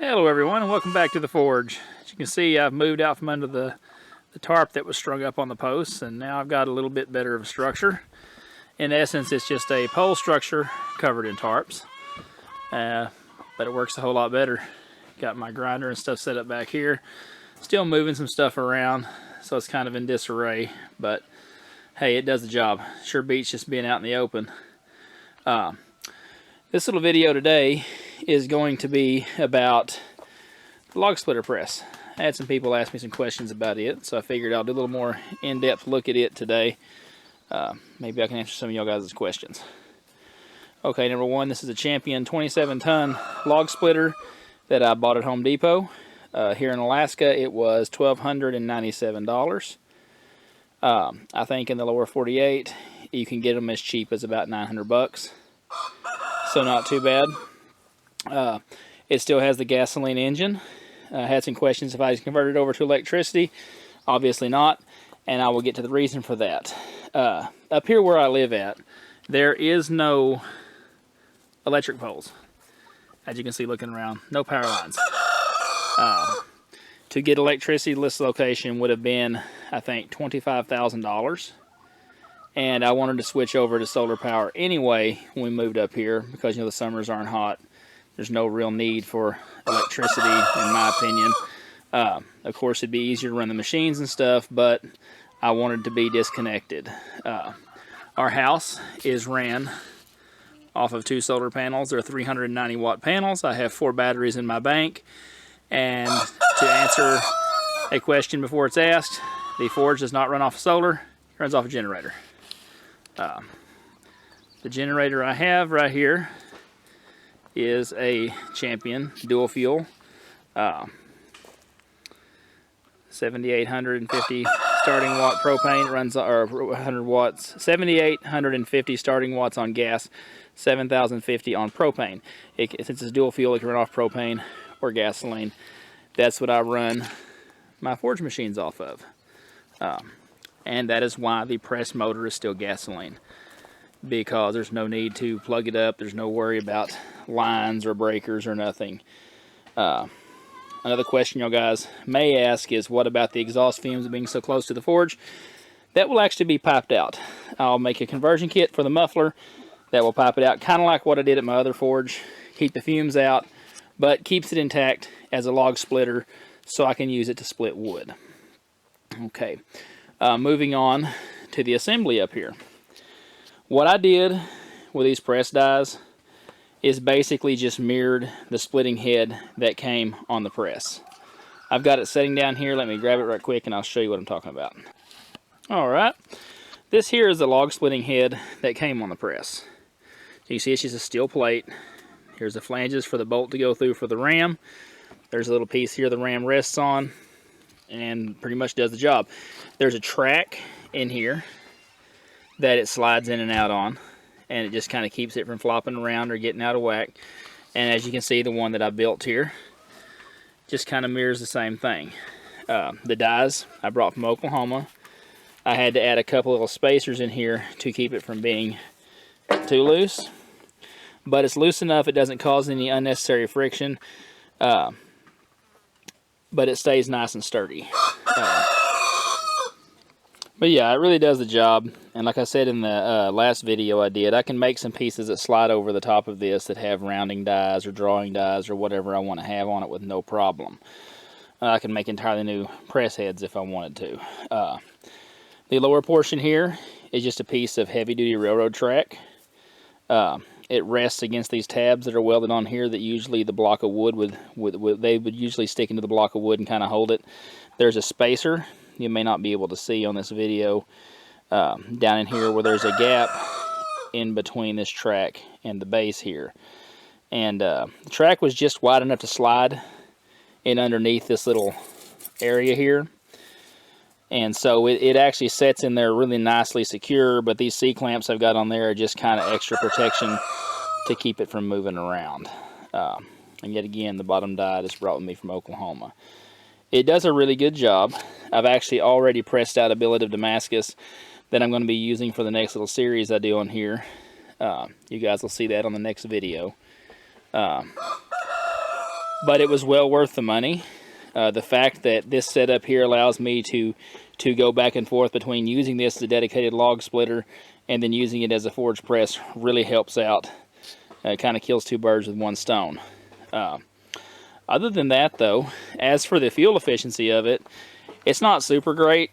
Hello everyone and welcome back to the forge. As you can see, I've moved out from under the tarp that was strung up on the posts, and now I've got a little bit better of a structure. In essence, it's just a pole structure covered in tarps, but it works a whole lot better. Got my grinder and stuff set up back here. Still moving some stuff around, so it's kind of in disarray, but hey, it does the job. Sure beats just being out in the open. This little video today is going to be about the log splitter press. I had some people ask me some questions about it, so I figured I'll do a little more in-depth look at it today. Maybe I can answer some of y'all guys' questions. Okay, number one, this is a Champion 27-ton log splitter that I bought at Home Depot. Here in Alaska, it was $1,297. I think in the lower 48, you can get them as cheap as about 900 bucks. So not too bad. It still has the gasoline engine. I had some questions if I converted over to electricity. Obviously not, and I will get to the reason for that. Up here where I live at, there is no electric poles. As you can see looking around, no power lines. To get electricity to this location would have been, I think, $25,000. And I wanted to switch over to solar power anyway when we moved up here because, you know, the summers aren't hot. There's no real need for electricity, in my opinion. Of course, it'd be easier to run the machines and stuff, but I wanted to be disconnected. Our house is ran off of 2 solar panels. They're 390 watt panels. I have 4 batteries in my bank. And to answer a question before it's asked, the forge does not run off of solar. It runs off a generator. The generator I have right here is a Champion dual fuel, 7,850 starting watt propane. It runs, or 100 watts, 7,850 starting watts on gas, 7,050 on propane. Since it's dual fuel, it can run off propane or gasoline. That's what I run my forge machines off of. And that is why the press motor is still gasoline, because there's no need to plug it up. There's no worry about lines or breakers or nothing. Another question y'all guys may ask is, what about the exhaust fumes being so close to the forge? That will actually be piped out. I'll make a conversion kit for the muffler that will pipe it out, kind of like what I did at my other forge. Keep the fumes out, but keeps it intact as a log splitter so I can use it to split wood. Okay. Moving on to the assembly up here. What I did with these press dies is basically just mirrored the splitting head that came on the press. I've got it sitting down here. Let me grab it right quick and I'll show you what I'm talking about. Alright, this here is the log splitting head that came on the press. You see it's just a steel plate. Here's the flanges for the bolt to go through for the ram. There's a little piece here the ram rests on, and pretty much does the job. There's a track in here that it slides in and out on, and it just kind of keeps it from flopping around or getting out of whack. And as you can see, the one that I built here just kind of mirrors the same thing. The dies I brought from Oklahoma. I had to add a couple little spacers in here to keep it from being too loose, but it's loose enough it doesn't cause any unnecessary friction. But it stays nice and sturdy. But yeah, it really does the job. And like I said in the last video I did, I can make some pieces that slide over the top of this that have rounding dies or drawing dies or whatever I want to have on it with no problem. I can make entirely new press heads if I wanted to. The lower portion here is just a piece of heavy-duty railroad track. It rests against these tabs that are welded on here that usually the block of wood they would usually stick into the block of wood and kind of hold it. There's a spacer you may not be able to see on this video down in here where there's a gap in between this track and the base here. And the track was just wide enough to slide in underneath this little area here. And so it actually sets in there really nicely secure, but these C-clamps I've got on there are just kind of extra protection to keep it from moving around. And yet again, the bottom die just brought with me from Oklahoma. It does a really good job. I've actually already pressed out a billet of Damascus that I'm going to be using for the next little series I do on here. You guys will see that on the next video. but it was well worth the money. The fact that this setup here allows me to go back and forth between using this as a dedicated log splitter and then using it as a forge press really helps out. It kind of kills two birds with one stone. Other than that, though, as for the fuel efficiency of it, it's not super great.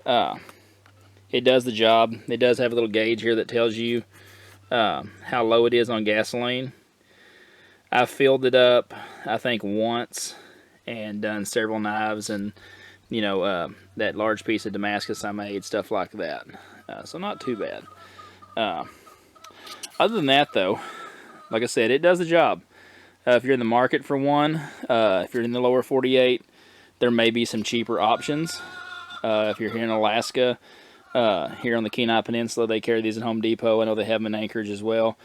It does the job. It does have a little gauge here that tells you how low it is on gasoline. I've filled it up, I think, once and done several knives and, you know, that large piece of Damascus I made, stuff like that. So not too bad. Other than that, though, like I said, it does the job. If you're in the market for one, if you're in the lower 48, there may be some cheaper options. If you're here in Alaska, here on the Kenai Peninsula, they carry these at Home Depot. I know they have them in Anchorage as well.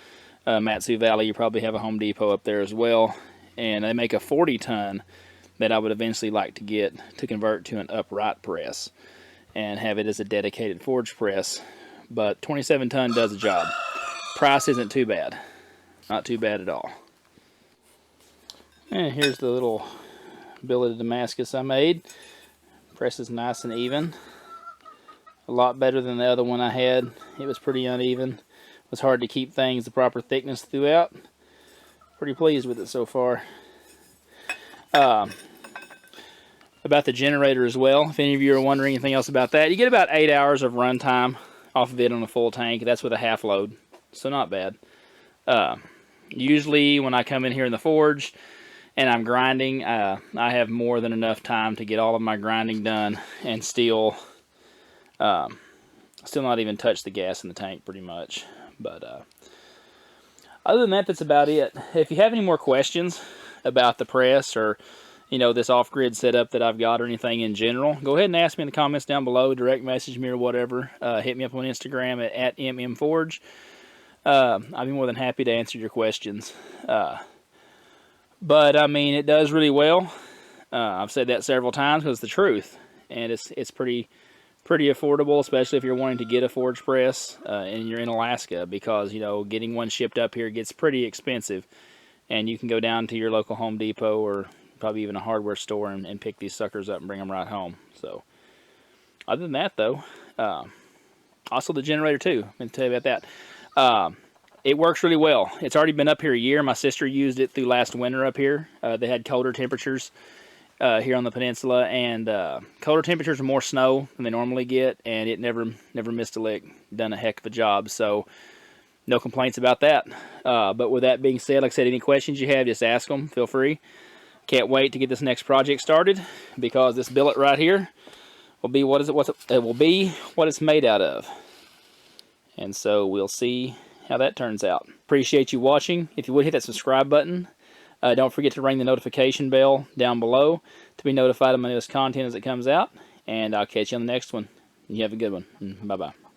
Mat-Su Valley, you probably have a Home Depot up there as well. And they make a 40-ton that I would eventually like to get to convert to an upright press and have it as a dedicated forge press. But 27-ton does the job. Price isn't too bad. Not too bad at all. And here's the little billet of Damascus I made. Press is nice and even. A lot better than the other one I had. It was pretty uneven. It was hard to keep things the proper thickness throughout. Pretty pleased with it so far. About the generator as well, if any of you are wondering anything else about that, you get about 8 hours of run time off of it on a full tank. That's with a half load, so not bad. Usually when I come in here in the forge and I'm grinding, I have more than enough time to get all of my grinding done and still not even touch the gas in the tank pretty much. But other than that, that's about it. If you have any more questions about the press or, you know, this off-grid setup that I've got or anything in general, go ahead and ask me in the comments down below, direct message me or whatever. Hit me up on Instagram at mmforge. I'd be more than happy to answer your questions. But I mean, it does really well. I've said that several times because it's the truth, and it's pretty affordable, especially if you're wanting to get a forge press and you're in Alaska, because, you know, getting one shipped up here gets pretty expensive, and you can go down to your local Home Depot or probably even a hardware store and pick these suckers up and bring them right home. So other than that, though, also the generator too, I'm going to tell you about that. It works really well. It's already been up here a year. My sister used it through last winter up here. They had colder temperatures here on the peninsula, and colder temperatures and more snow than they normally get, and it never missed a lick. Done a heck of a job, so no complaints about that. But with that being said, like I said, any questions you have, just ask them. Feel free. Can't wait to get this next project started, because this billet right here will be what it's made out of. And so we'll see how that turns out. Appreciate you watching. If you would, hit that subscribe button. Don't forget to ring the notification bell down below to be notified of my newest content as it comes out. And I'll catch you on the next one. You have a good one. Bye-bye.